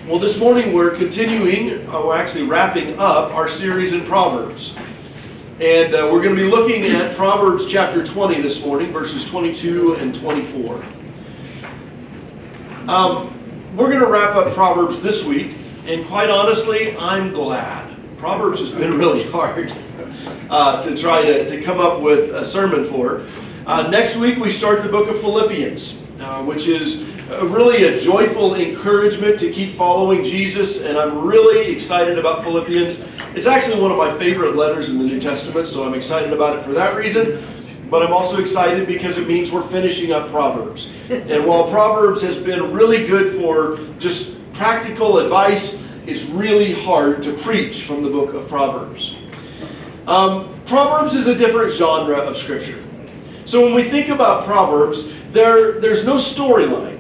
Well, this morning we're we're actually wrapping up our series in Proverbs. And we're going to be looking at Proverbs chapter 20 this morning, verses 22 and 24. We're going to wrap up Proverbs this week, and quite honestly, I'm glad. Proverbs has been really hard to try to come up with a sermon for. Next week we start the book of Philippians, which is really a joyful encouragement to keep following Jesus, and I'm really excited about Philippians. It's actually one of my favorite letters in the New Testament, so I'm excited about it for that reason. But I'm also excited because it means we're finishing up Proverbs. And while Proverbs has been really good for just practical advice, it's really hard to preach from the book of Proverbs. Proverbs is a different genre of Scripture. So when we think about Proverbs, there's no storyline.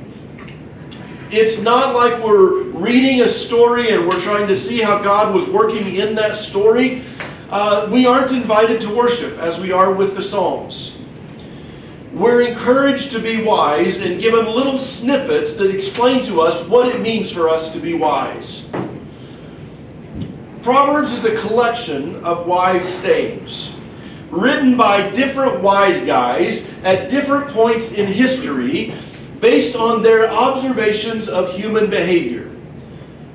It's not like we're reading a story and we're trying to see how God was working in that story. We aren't invited to worship as we are with the Psalms. We're encouraged to be wise and given little snippets that explain to us what it means for us to be wise. Proverbs is a collection of wise sayings written by different wise guys at different points in history based on their observations of human behavior.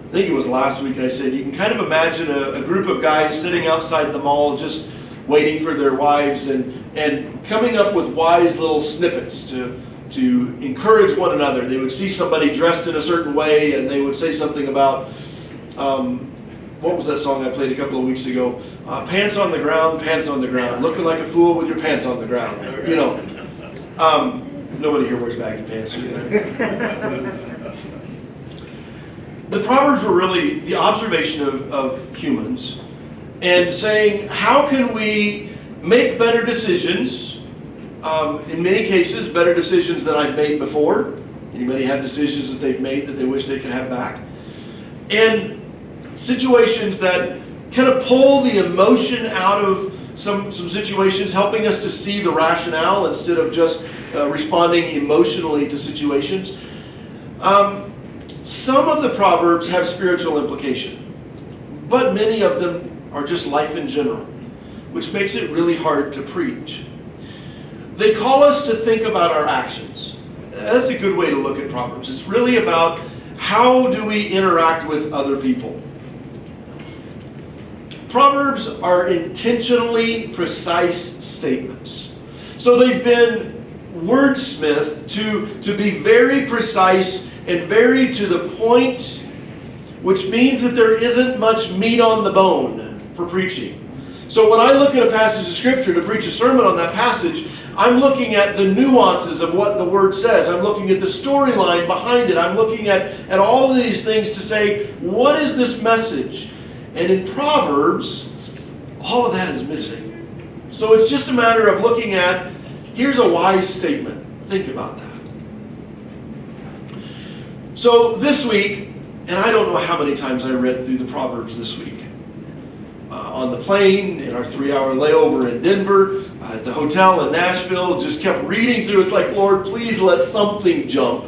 I think it was last week I said you can kind of imagine a group of guys sitting outside the mall just waiting for their wives and coming up with wise little snippets to encourage one another. They would see somebody dressed in a certain way and they would say something about, what was that song I played a couple of weeks ago? Pants on the ground, looking like a fool with your pants on the ground. You know. Nobody here wears baggy pants. The Proverbs were really the observation of humans and saying, how can we make better decisions? In many cases, better decisions than I've made before. Anybody have decisions that they've made that they wish they could have back? And situations that kind of pull the emotion out of some situations, helping us to see the rationale instead of just responding emotionally to situations. Some of the Proverbs have spiritual implication, but many of them are just life in general, which makes it really hard to preach. They call us to think about our actions. That's a good way to look at Proverbs. It's really about how do we interact with other people. Proverbs are intentionally precise statements. So they've been wordsmithed to be very precise and very to the point, which means that there isn't much meat on the bone for preaching. So when I look at a passage of Scripture to preach a sermon on that passage, I'm looking at the nuances of what the Word says. I'm looking at the storyline behind it. I'm looking at all of these things to say, what is this message? And in Proverbs, all of that is missing. So it's just a matter of looking at, here's a wise statement. Think about that. So this week, and I don't know how many times I read through the Proverbs this week. On the plane, in our 3-hour layover in Denver, at the hotel in Nashville, just kept reading through. It's like, Lord, please let something jump.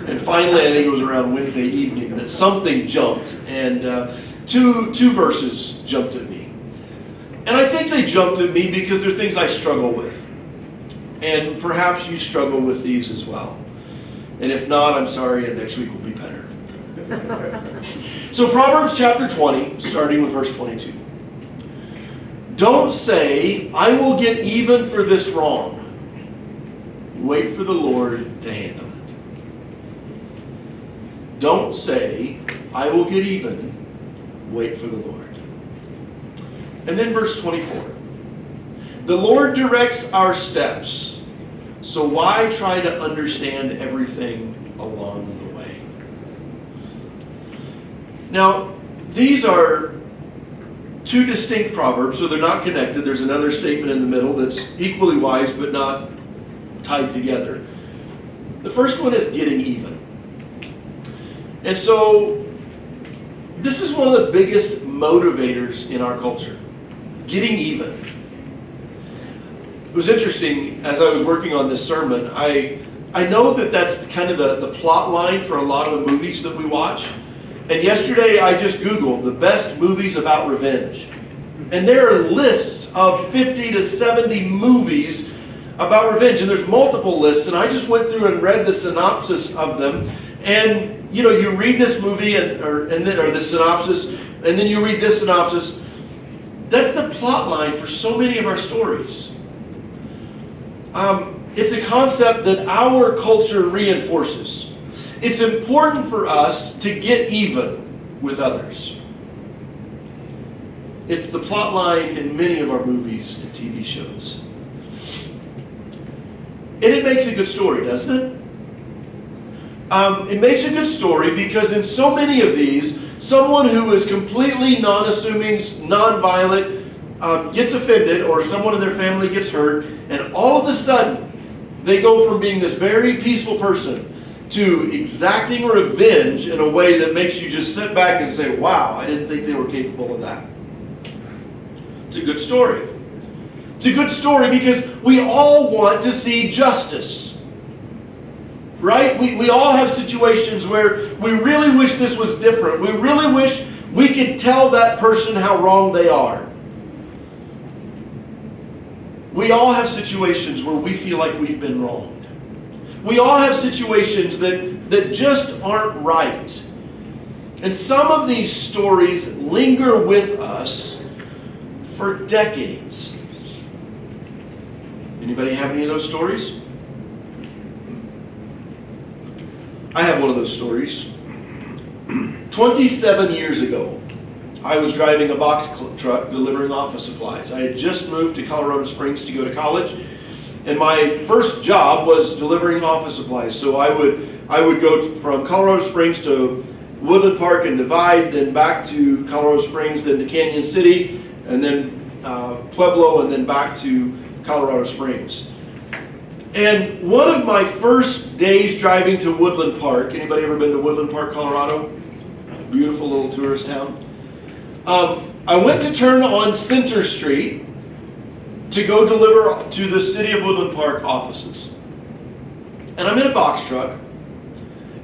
And finally, I think it was around Wednesday evening that something jumped. And two verses jumped at me. And I think they jumped at me because they're things I struggle with. And perhaps you struggle with these as well. And if not, I'm sorry, and next week will be better. So Proverbs chapter 20, starting with verse 22. Don't say, I will get even for this wrong. Wait for the Lord to handle it. Don't say, I will get even. Wait for the Lord. And then verse 24. The Lord directs our steps, so why try to understand everything along the way? Now, these are two distinct proverbs, so they're not connected. There's another statement in the middle that's equally wise but not tied together. The first one is getting even. And so this is one of the biggest motivators in our culture. Getting even. It was interesting, as I was working on this sermon, I know that that's kind of the plot line for a lot of the movies that we watch. And yesterday I just Googled the best movies about revenge. And there are lists of 50 to 70 movies about revenge. And there's multiple lists. And I just went through and read the synopsis of them. And you read this movie or the synopsis, and then you read this synopsis. That's the plot line for so many of our stories. It's a concept that our culture reinforces. It's important for us to get even with others. It's the plot line in many of our movies and TV shows. And it makes a good story, doesn't it? It makes a good story because in so many of these, someone who is completely non-assuming, non-violent, gets offended, or someone in their family gets hurt, and all of a sudden, they go from being this very peaceful person to exacting revenge in a way that makes you just sit back and say, wow, I didn't think they were capable of that. It's a good story. It's a good story because we all want to see justice. Right? We all have situations where we really wish this was different. We really wish we could tell that person how wrong they are. We all have situations where we feel like we've been wronged. We all have situations that just aren't right. And some of these stories linger with us for decades. Anybody have any of those stories? I have one of those stories. 27 years ago, I was driving a box truck delivering office supplies. I had just moved to Colorado Springs to go to college, and my first job was delivering office supplies. So I would go from Colorado Springs to Woodland Park and Divide, then back to Colorado Springs, then to Canyon City, and then Pueblo, and then back to Colorado Springs. And one of my first days driving to Woodland Park, anybody ever been to Woodland Park, Colorado? Beautiful little tourist town. I went to turn on Center Street to go deliver to the City of Woodland Park offices. And I'm in a box truck,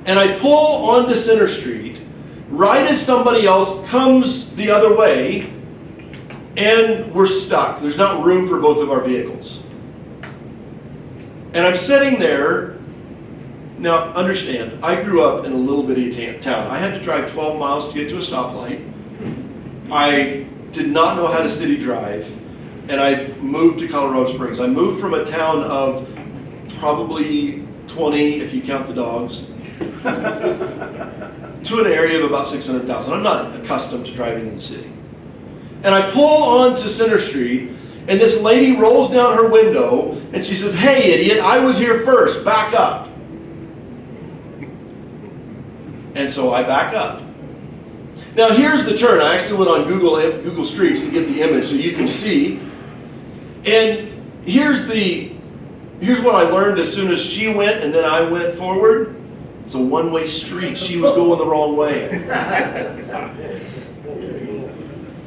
and I pull onto Center Street right as somebody else comes the other way, and we're stuck. There's not room for both of our vehicles. And I'm sitting there. Now, understand, I grew up in a little bitty town. I had to drive 12 miles to get to a stoplight. I did not know how to city drive, and I moved to Colorado Springs. I moved from a town of probably 20, if you count the dogs, to an area of about 600,000. I'm not accustomed to driving in the city. And I pull onto Center Street, and this lady rolls down her window, and she says, "Hey, idiot, I was here first, back up." And so I back up. Now here's the turn. I actually went on Google Streets to get the image so you can see. And here's what I learned as soon as she went and then I went forward. It's a one-way street. She was going the wrong way.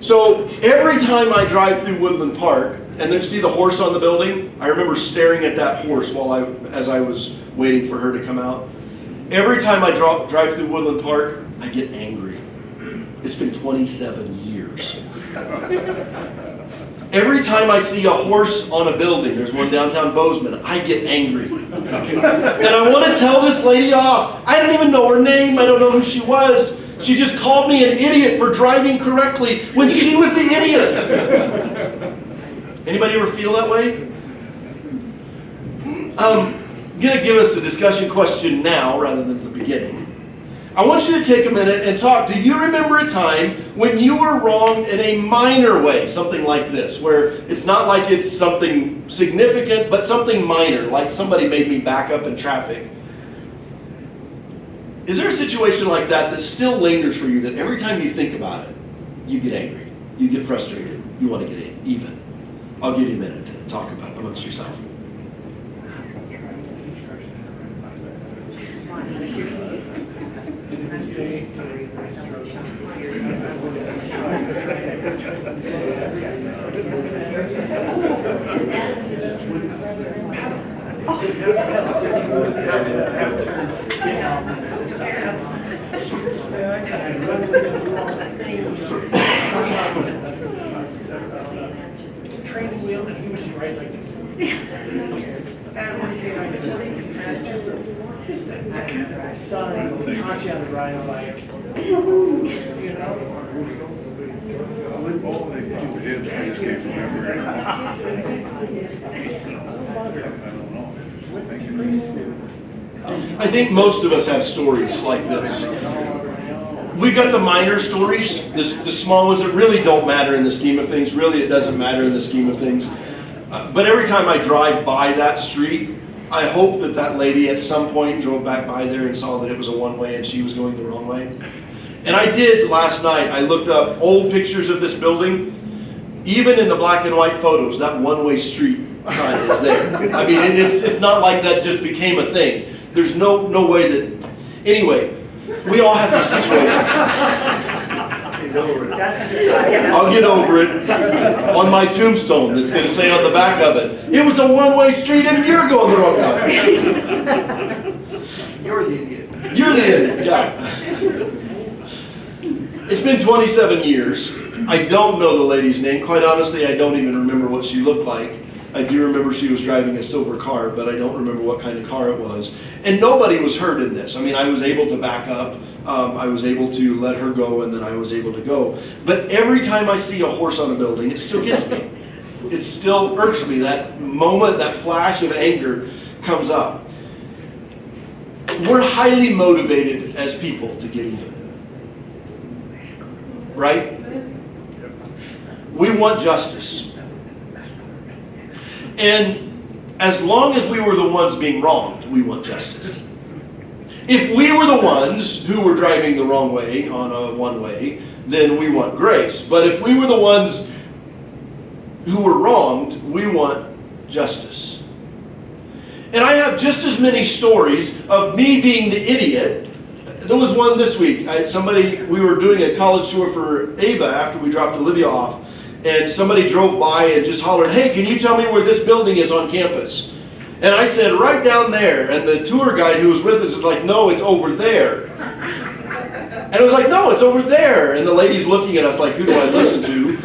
So every time I drive through Woodland Park and then see the horse on the building, I remember staring at that horse as I was waiting for her to come out. Every time I drive through Woodland Park, I get angry. It's been 27 years. Every time I see a horse on a building, there's one downtown Bozeman, I get angry. And I want to tell this lady off. I don't even know her name. I don't know who she was. She just called me an idiot for driving correctly when she was the idiot. Anybody ever feel that way? I'm going to give us a discussion question now rather than the beginning. I want you to take a minute and talk. Do you remember a time when you were wrong in a minor way, something like this, where it's not like it's something significant, but something minor, like somebody made me back up in traffic? Is there a situation like that still lingers for you, that every time you think about it, you get angry, you get frustrated, you want to get even? I'll give you a minute to talk about it amongst yourself. Training wheel, and he was right like this. And one thing I said, just the kind of sun, punch on the rhino, like, you I think most of us have stories like this. We've got the minor stories, the small ones that really don't matter in the scheme of things. Really, it doesn't matter in the scheme of things. But every time I drive by that street, I hope that that lady at some point drove back by there and saw that it was a one-way and she was going the wrong way. And I did last night. I looked up old pictures of this building. Even in the black and white photos, that one-way street sign is there. I mean, it's not like that just became a thing. There's no way that... Anyway, we all have these situations. I'll get over it. On my tombstone, it's going to say on the back of it, it was a one-way street and you're going the wrong way. You're the idiot. You're the idiot, yeah. It's been 27 years. I don't know the lady's name. Quite honestly, I don't even remember what she looked like. I do remember she was driving a silver car, but I don't remember what kind of car it was. And nobody was hurt in this. I mean, I was able to back up. I was able to let her go, and then I was able to go. But every time I see a horse on a building, it still gets me. It still irks me. That moment, that flash of anger comes up. We're highly motivated as people to get even. Right? We want justice. And as long as we were the ones being wronged, we want justice. If we were the ones who were driving the wrong way on a one-way, then we want grace. But if we were the ones who were wronged, we want justice. And I have just as many stories of me being the idiot. There was one this week. We were doing a college tour for Ava after we dropped Olivia off. And somebody drove by and just hollered, "Hey, can you tell me where this building is on campus?" And I said, "Right down there." And the tour guide who was with us is like, "No, it's over there." And I was like, "No, it's over there." And the lady's looking at us like, who do I listen to?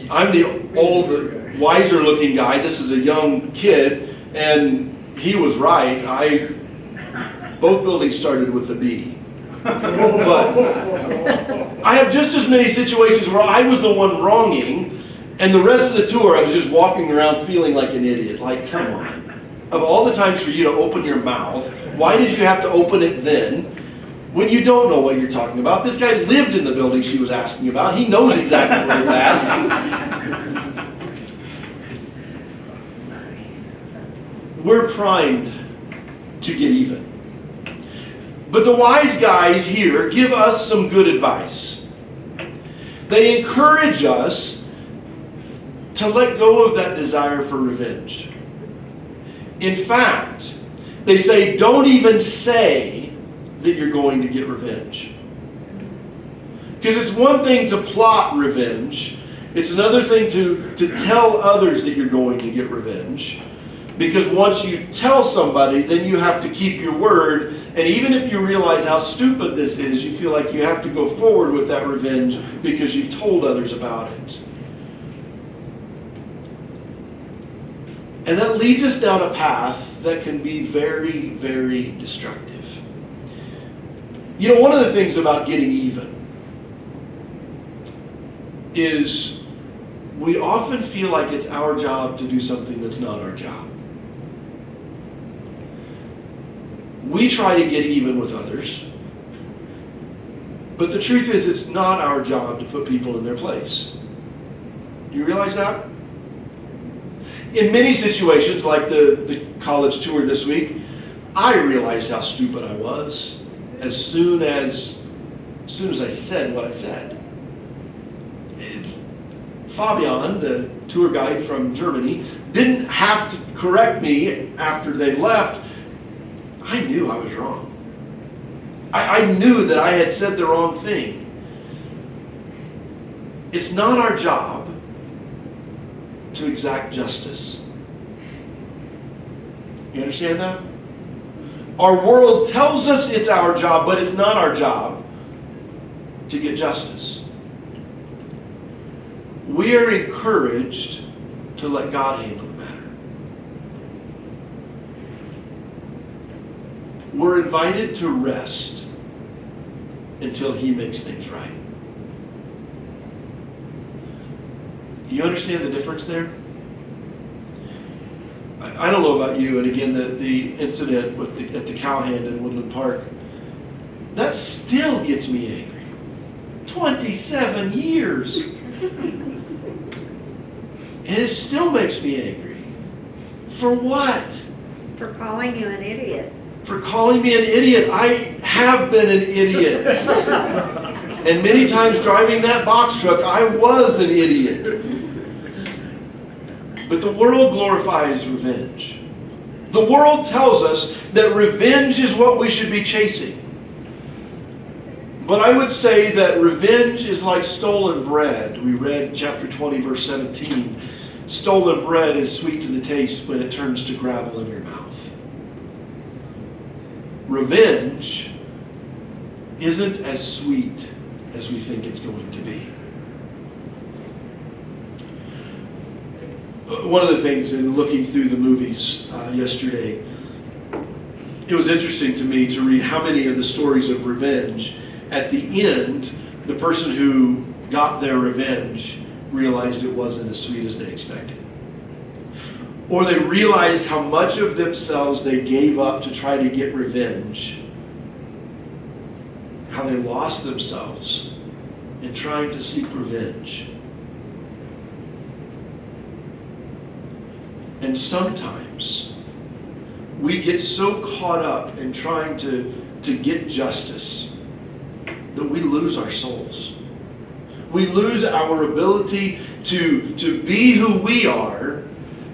I'm the old, wiser looking guy. This is a young kid. And he was right. Both buildings started with a B. But I have just as many situations where I was the one wronging, and the rest of the tour I was just walking around feeling like an idiot. Like, come on. Of all the times for you to open your mouth, why did you have to open it then when you don't know what you're talking about? This guy lived in the building she was asking about. He knows exactly where it's at. We're primed to get even. But the wise guys here give us some good advice. They encourage us to let go of that desire for revenge. In fact, they say, don't even say that you're going to get revenge. Because it's one thing to plot revenge. It's another thing to tell others that you're going to get revenge. Because once you tell somebody, then you have to keep your word. And even if you realize how stupid this is, you feel like you have to go forward with that revenge because you've told others about it. And that leads us down a path that can be very, very destructive. You know, one of the things about getting even is we often feel like it's our job to do something that's not our job. We try to get even with others, but the truth is it's not our job to put people in their place. Do you realize that? In many situations, like the college tour this week, I realized how stupid I was as soon as I said what I said. Fabian, the tour guide from Germany, didn't have to correct me after they left. I knew I was wrong. I knew that I had said the wrong thing. It's not our job to exact justice. You understand that? Our world tells us it's our job, but it's not our job to get justice. We are encouraged to let God handle the matter. We're invited to rest until He makes things right. Do you understand the difference there? I don't know about you, and again, the incident at the Cowhand in Woodland Park, that still gets me angry. 27 years. And it still makes me angry. For what? For calling you an idiot. For calling me an idiot. I have been an idiot. And many times driving that box truck, I was an idiot. But the world glorifies revenge. The world tells us that revenge is what we should be chasing. But I would say that revenge is like stolen bread. We read chapter 20, verse 17. Stolen bread is sweet to the taste, but it turns to gravel in your mouth. Revenge isn't as sweet as we think it's going to be. One of the things in looking through the movies yesterday, it was interesting to me to read how many of the stories of revenge, at the end, the person who got their revenge realized it wasn't as sweet as they expected. Or they realized how much of themselves they gave up to try to get revenge. How they lost themselves in trying to seek revenge. And sometimes we get so caught up in trying to get justice that we lose our souls. We lose our ability to be who we are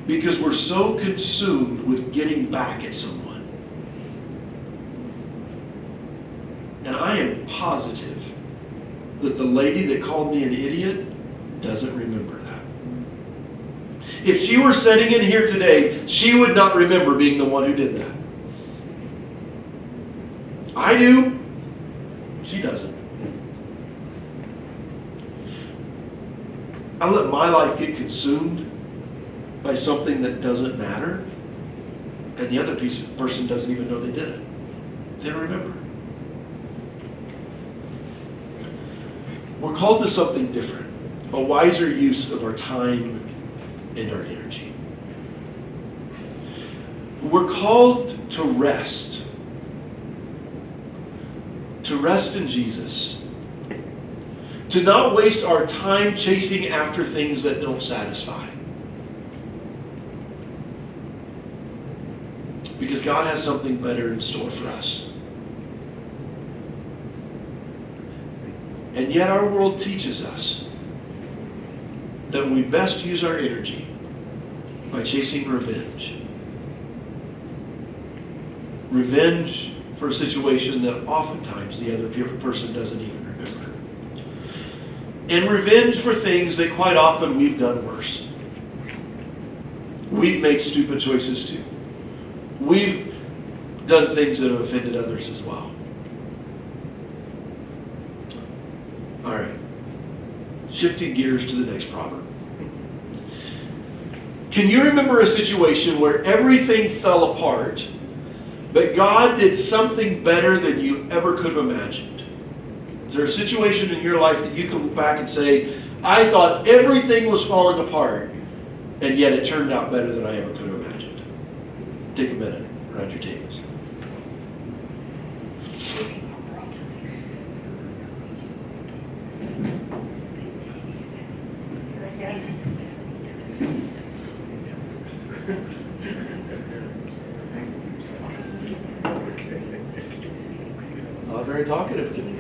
because we're so consumed with getting back at someone. And I am positive that the lady that called me an idiot doesn't remember that. If she were sitting in here today, she would not remember being the one who did that. I do. She doesn't. I let my life get consumed by something that doesn't matter, and the other person doesn't even know they did it. They don't remember. We're called to something different, a wiser use of our time and our energy. We're called to rest in Jesus. To not waste our time chasing after things that don't satisfy. Because God has something better in store for us. And yet our world teaches us that we best use our energy by chasing revenge. Revenge for a situation that oftentimes the other person doesn't even remember. And revenge for things that quite often we've done worse. We've made stupid choices too. We've done things that have offended others as well. All right. Shifting gears to the next proverb. Can you remember a situation where everything fell apart, but God did something better than you ever could have imagined? Is there a situation in your life that you can look back and say, I thought everything was falling apart, and yet it turned out better than I ever could have imagined? Take a minute around your tables. Not very talkative today.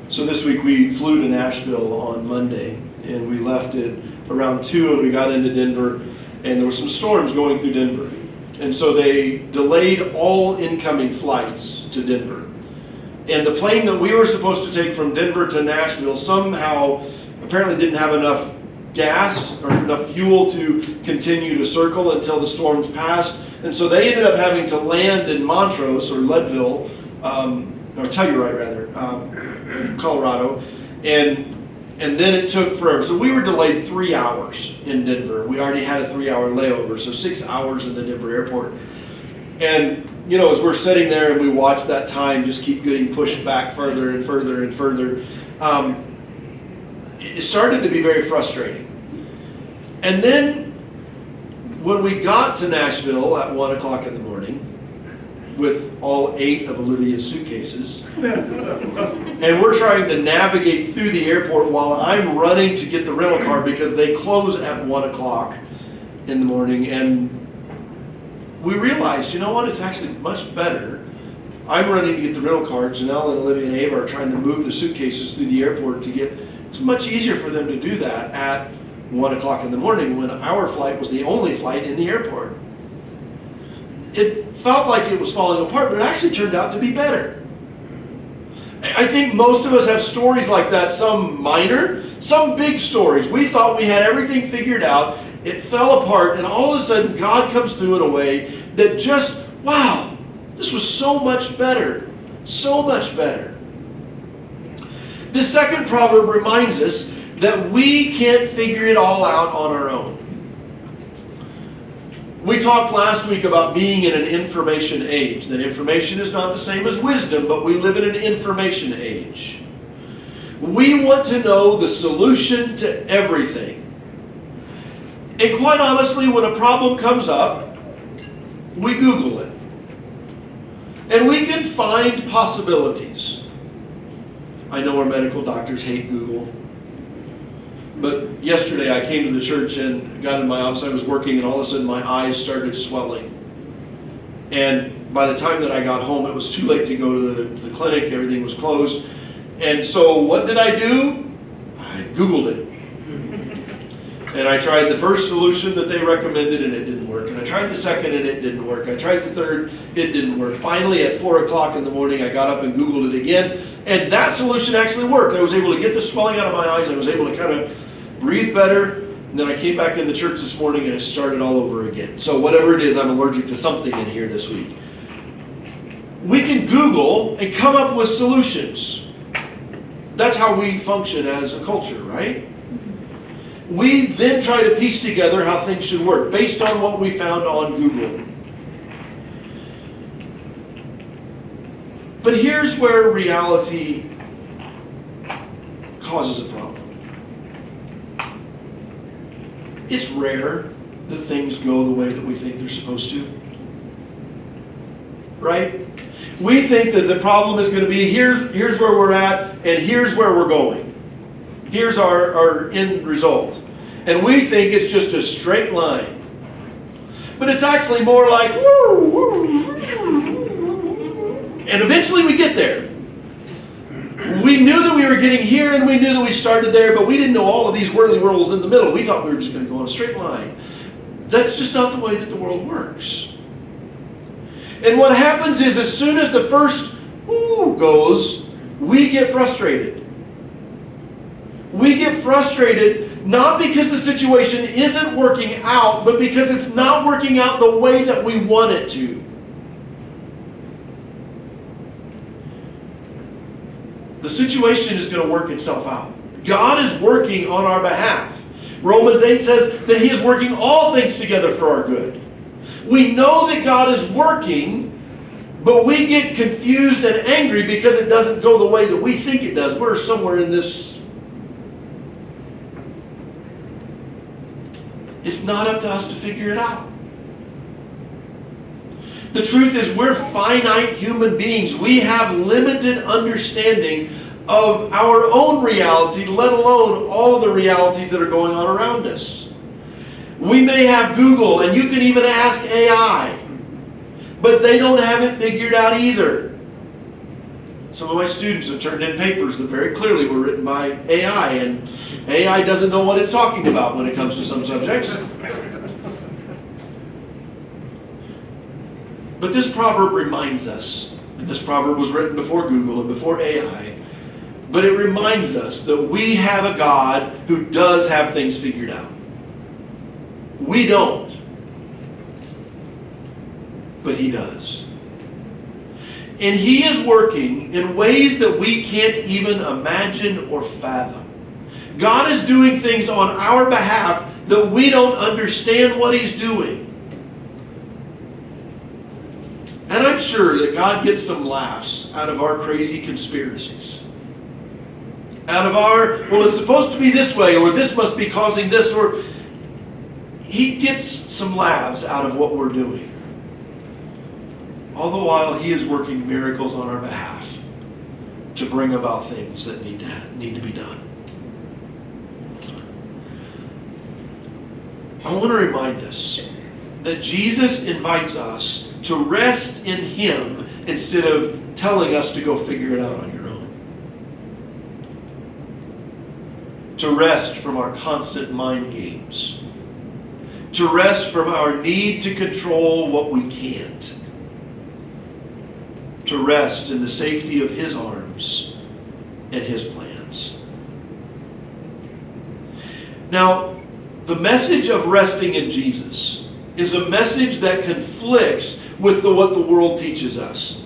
So this week we flew to Nashville on Monday, and we left at around 2 and we got into Denver, and there were some storms going through Denver. And so they delayed all incoming flights to Denver. And the plane that we were supposed to take from Denver to Nashville somehow apparently didn't have enough gas or enough fuel to continue to circle until the storms passed. And so they ended up having to land in Montrose or Leadville, or Telluride rather, Colorado. And then it took forever. So we were delayed 3 hours in Denver. We already had a 3-hour layover, so 6 hours in the Denver airport. And, you know, as we're sitting there and we watch that time just keep getting pushed back further and further and further, it started to be very frustrating. And then when we got to Nashville at 1 o'clock in the morning, with all 8 of Olivia's suitcases, and we're trying to navigate through the airport while I'm running to get the rental car because they close at 1 o'clock in the morning. And we realized, you know what, it's actually much better. I'm running to get the rental car. Janelle and Olivia and Ava are trying to move the suitcases through the airport to get, it's much easier for them to do that at 1 o'clock in the morning when our flight was the only flight in the airport. It felt like it was falling apart, but it actually turned out to be better. I think most of us have stories like that, some minor, some big stories. We thought we had everything figured out, it fell apart, and all of a sudden God comes through in a way that just, wow, this was so much better, so much better. The second proverb reminds us that we can't figure it all out on our own. We talked last week about being in an information age. That information is not the same as wisdom, but we live in an information age. We want to know the solution to everything. And quite honestly, when a problem comes up, we Google it. And we can find possibilities. I know our medical doctors hate Google. But yesterday I came to the church and got in my office. I was working and all of a sudden my eyes started swelling. And by the time that I got home, it was too late to go to the clinic. Everything was closed. And so what did I do? I Googled it. And I tried the first solution that they recommended and it didn't work. And I tried the second and it didn't work. I tried the third, it didn't work. Finally at 4 o'clock in the morning, I got up and Googled it again. And that solution actually worked. I was able to get the swelling out of my eyes. I was able to kind of breathe better. And then I came back in the church this morning and it started all over again. So whatever it is, I'm allergic to something in here this week. We can Google and come up with solutions. That's how we function as a culture, right? We then try to piece together how things should work based on what we found on Google. But here's where reality causes a problem. It's rare that things go the way that we think they're supposed to. Right? We think that the problem is going to be here's where we're at and here's where we're going. Here's our end result. And we think it's just a straight line. But it's actually more like woo, woo, and eventually we get there. We knew that we were getting here and we knew that we started there, but we didn't know all of these whirly whirls in the middle. We thought we were just going to go on a straight line. That's just not the way that the world works. And what happens is as soon as the first woo goes, we get frustrated. We get frustrated not because the situation isn't working out, but because it's not working out the way that we want it to. The situation is going to work itself out. God is working on our behalf. Romans 8 says that He is working all things together for our good. We know that God is working, but we get confused and angry because it doesn't go the way that we think it does. We're somewhere in this. It's not up to us to figure it out. The truth is we're finite human beings. We have limited understanding of our own reality, let alone all of the realities that are going on around us. We may have Google, and you can even ask AI, but they don't have it figured out either. Some of my students have turned in papers that very clearly were written by AI, and AI doesn't know what it's talking about when it comes to some subjects. But this proverb reminds us, and this proverb was written before Google and before AI, but it reminds us that we have a God who does have things figured out. We don't. But He does. And He is working in ways that we can't even imagine or fathom. God is doing things on our behalf that we don't understand what He's doing. And I'm sure that God gets some laughs out of our crazy conspiracies. Out of our, well, it's supposed to be this way, or this must be causing this, or He gets some laughs out of what we're doing. All the while, He is working miracles on our behalf to bring about things that need to be done. I want to remind us that Jesus invites us to rest in Him instead of telling us to go figure it out on your own. To rest from our constant mind games. To rest from our need to control what we can't. To rest in the safety of His arms and His plans. Now, the message of resting in Jesus is a message that conflicts with what the world teaches us.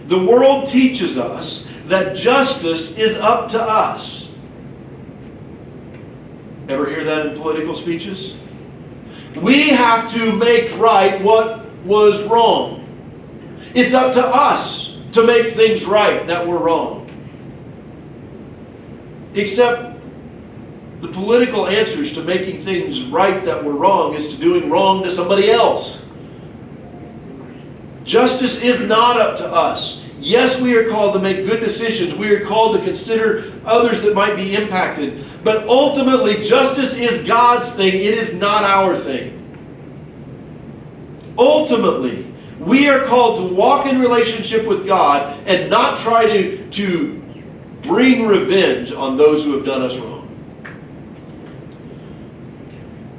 The world teaches us that justice is up to us. Ever hear that in political speeches? We have to make right what was wrong. It's up to us to make things right that were wrong. Except the political answers to making things right that were wrong is to doing wrong to somebody else. Justice is not up to us. Yes, we are called to make good decisions. We are called to consider others that might be impacted. But ultimately, justice is God's thing. It is not our thing. Ultimately, we are called to walk in relationship with God and not try to bring revenge on those who have done us wrong.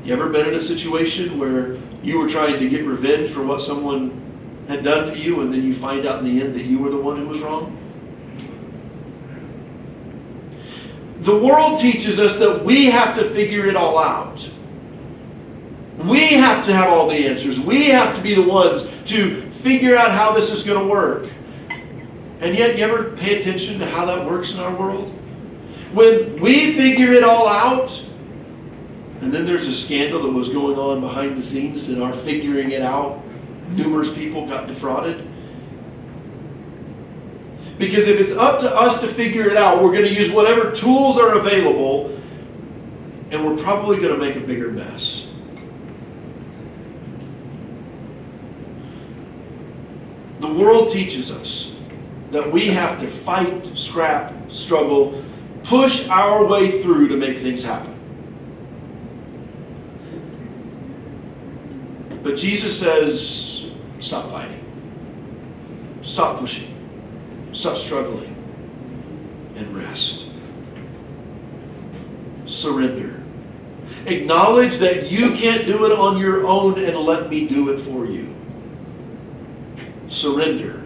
You ever been in a situation where you were trying to get revenge for what someone had done to you, and then you find out in the end that you were the one who was wrong? The world teaches us that we have to figure it all out. We have to have all the answers. We have to be the ones to figure out how this is going to work. And yet, you ever pay attention to how that works in our world? When we figure it all out, and then there's a scandal that was going on behind the scenes in our figuring it out, numerous people got defrauded. Because if it's up to us to figure it out, we're going to use whatever tools are available, and we're probably going to make a bigger mess. The world teaches us that we have to fight, scrap, struggle, push our way through to make things happen. But Jesus says, stop fighting. Stop pushing. Stop struggling. And rest. Surrender. Acknowledge that you can't do it on your own, and let me do it for you. Surrender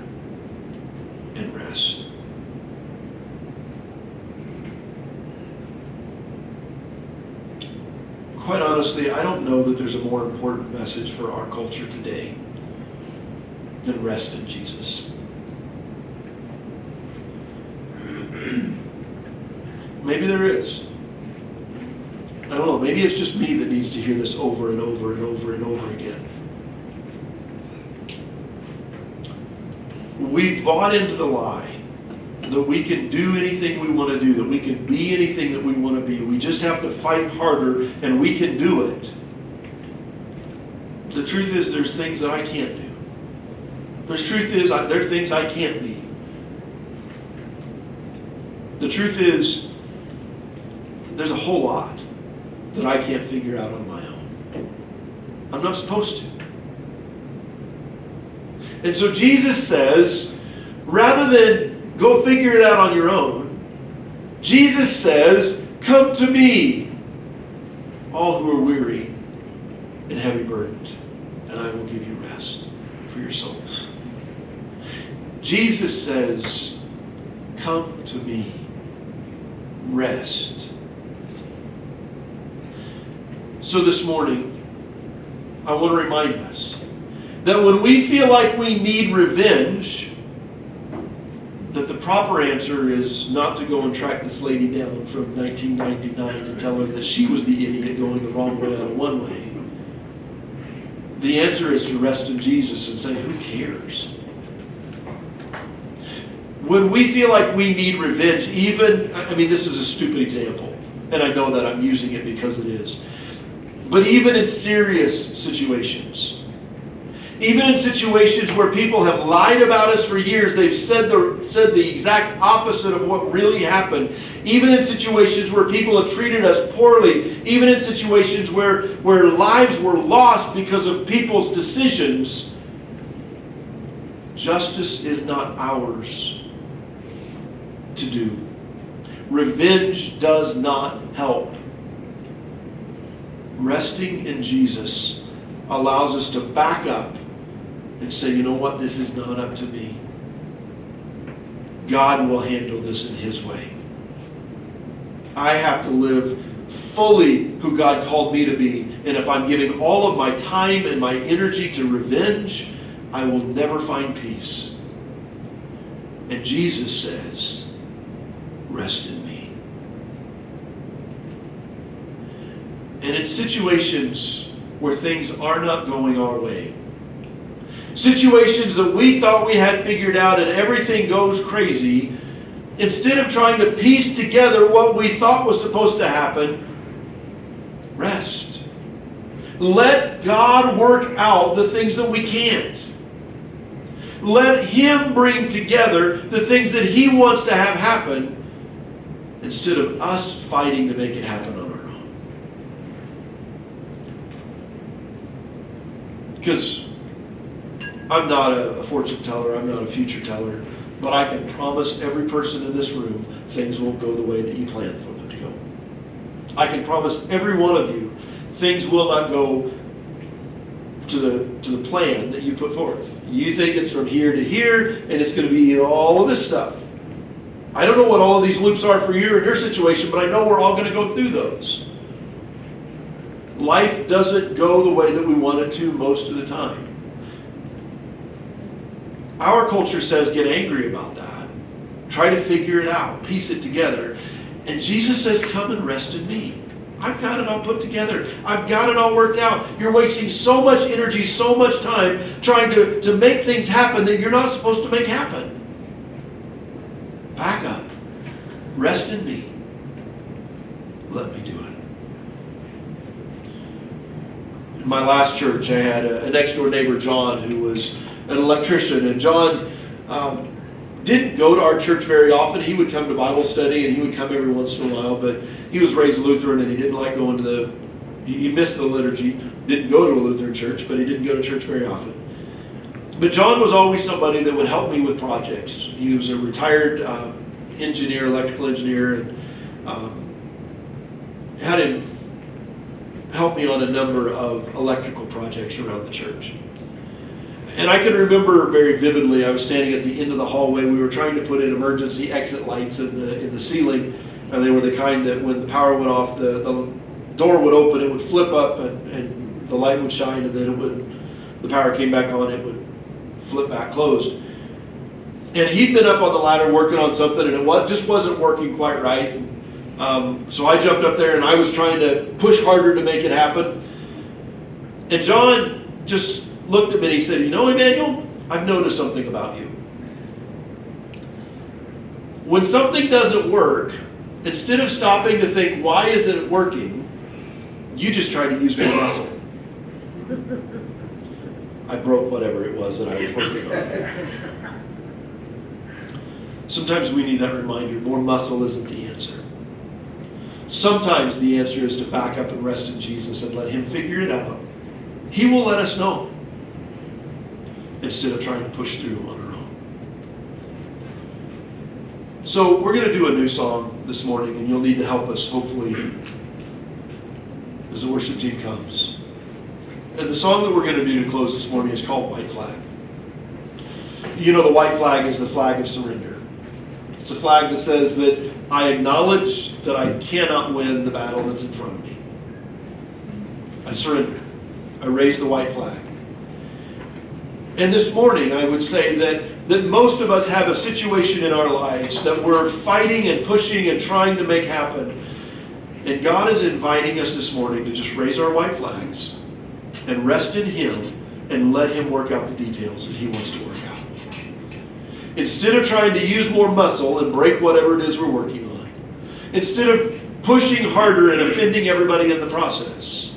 and rest. Quite honestly, I don't know that there's a more important message for our culture today than rest in Jesus. Maybe there is. I don't know. Maybe it's just me that needs to hear this over and over and over and over again. We've bought into the lie that we can do anything we want to do, that we can be anything that we want to be. We just have to fight harder and we can do it. The truth is, there's things that I can't do. The truth is, there are things I can't be. The truth is, there's a whole lot that I can't figure out on my own. I'm not supposed to. And so Jesus says, rather than go figure it out on your own, Jesus says, come to me, all who are weary and heavy burdened, and I will give you rest for your souls. Jesus says, come to me, rest. So this morning, I want to remind us that when we feel like we need revenge, that the proper answer is not to go and track this lady down from 1999 and tell her that she was the idiot going the wrong way out of one way. The answer is to rest in Jesus and say, who cares? When we feel like we need revenge, this is a stupid example, and I know that I'm using it because it is. But even in serious situations, even in situations where people have lied about us for years, they've said the exact opposite of what really happened. Even in situations where people have treated us poorly, even in situations where lives were lost because of people's decisions, justice is not ours to do. Revenge does not help. Resting in Jesus allows us to back up and say, you know what, this is not up to me. God will handle this in His way. I have to live fully who God called me to be. And if I'm giving all of my time and my energy to revenge, I will never find peace. And Jesus says, rest in me. And in situations where things are not going our way, situations that we thought we had figured out and everything goes crazy, instead of trying to piece together what we thought was supposed to happen, rest. Let God work out the things that we can't. Let Him bring together the things that He wants to have happen, instead of us fighting to make it happen on our own. Because I'm not a fortune teller, I'm not a future teller, but I can promise every person in this room things won't go the way that you planned for them to go. I can promise every one of you things will not go to the plan that you put forth. You think it's from here to here, and it's going to be all of this stuff. I don't know what all of these loops are for you and your situation, but I know we're all going to go through those. Life doesn't go the way that we want it to most of the time. Our culture says get angry about that. Try to figure it out. Piece it together. And Jesus says, come and rest in me. I've got it all put together. I've got it all worked out. You're wasting so much energy, so much time trying to make things happen that you're not supposed to make happen. Back up. Rest in me. Let me do it. In my last church, I had a next door neighbor, John, who was an electrician. And John didn't go to our church very often. He would come to Bible study and he would come every once in a while, but he was raised Lutheran and he didn't like going to he missed the liturgy, didn't go to a Lutheran church, but he didn't go to church very often. But John was always somebody that would help me with projects. He was a retired engineer, electrical engineer, and had him help me on a number of electrical projects around the church. And I can remember very vividly, I was standing at the end of the hallway. We were trying to put in emergency exit lights in the ceiling. And they were the kind that when the power went off, the door would open, it would flip up, and the light would shine, and then the power came back on, it would flip back closed. And he'd been up on the ladder working on something, and it just wasn't working quite right. So I jumped up there, and I was trying to push harder to make it happen. And John just looked at me and he said, you know, Emmanuel, I've noticed something about you. When something doesn't work, instead of stopping to think, why isn't it working, you just try to use more muscle. I broke whatever it was that I was working on. Sometimes we need that reminder, more muscle isn't the answer. Sometimes the answer is to back up and rest in Jesus and let Him figure it out. He will let us know, instead of trying to push through on our own. So we're going to do a new song this morning, and you'll need to help us, hopefully, as the worship team comes. And the song that we're going to do to close this morning is called White Flag. You know, the white flag is the flag of surrender. It's a flag that says that I acknowledge that I cannot win the battle that's in front of me. I surrender. I raise the white flag. And this morning, I would say that most of us have a situation in our lives that we're fighting and pushing and trying to make happen. And God is inviting us this morning to just raise our white flags and rest in Him and let Him work out the details that He wants to work out. Instead of trying to use more muscle and break whatever it is we're working on, instead of pushing harder and offending everybody in the process,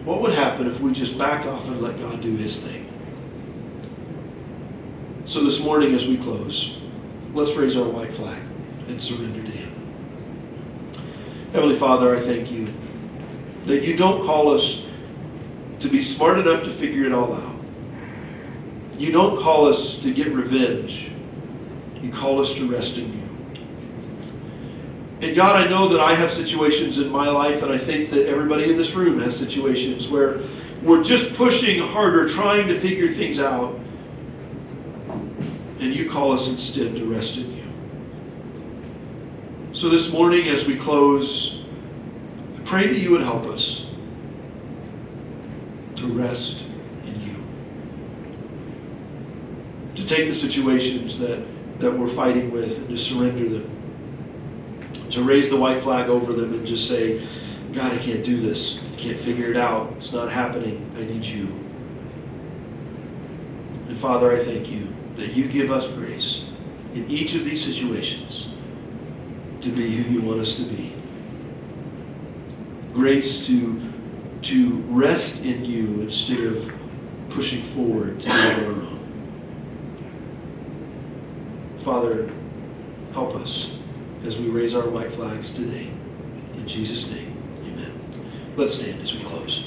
what would happen if we just backed off and let God do His thing? So this morning as we close, let's raise our white flag and surrender to Him. Heavenly Father, I thank You that You don't call us to be smart enough to figure it all out. You don't call us to get revenge. You call us to rest in You. And God, I know that I have situations in my life, and I think that everybody in this room has situations where we're just pushing harder, trying to figure things out. And You call us instead to rest in You. So this morning as we close, I pray that You would help us to rest in You. To take the situations that we're fighting with and to surrender them. To raise the white flag over them and just say, God, I can't do this. I can't figure it out. It's not happening. I need You. And Father, I thank You that You give us grace in each of these situations to be who You want us to be. Grace to rest in You instead of pushing forward to do it on our own. Father, help us as we raise our white flags today. In Jesus' name, amen. Let's stand as we close.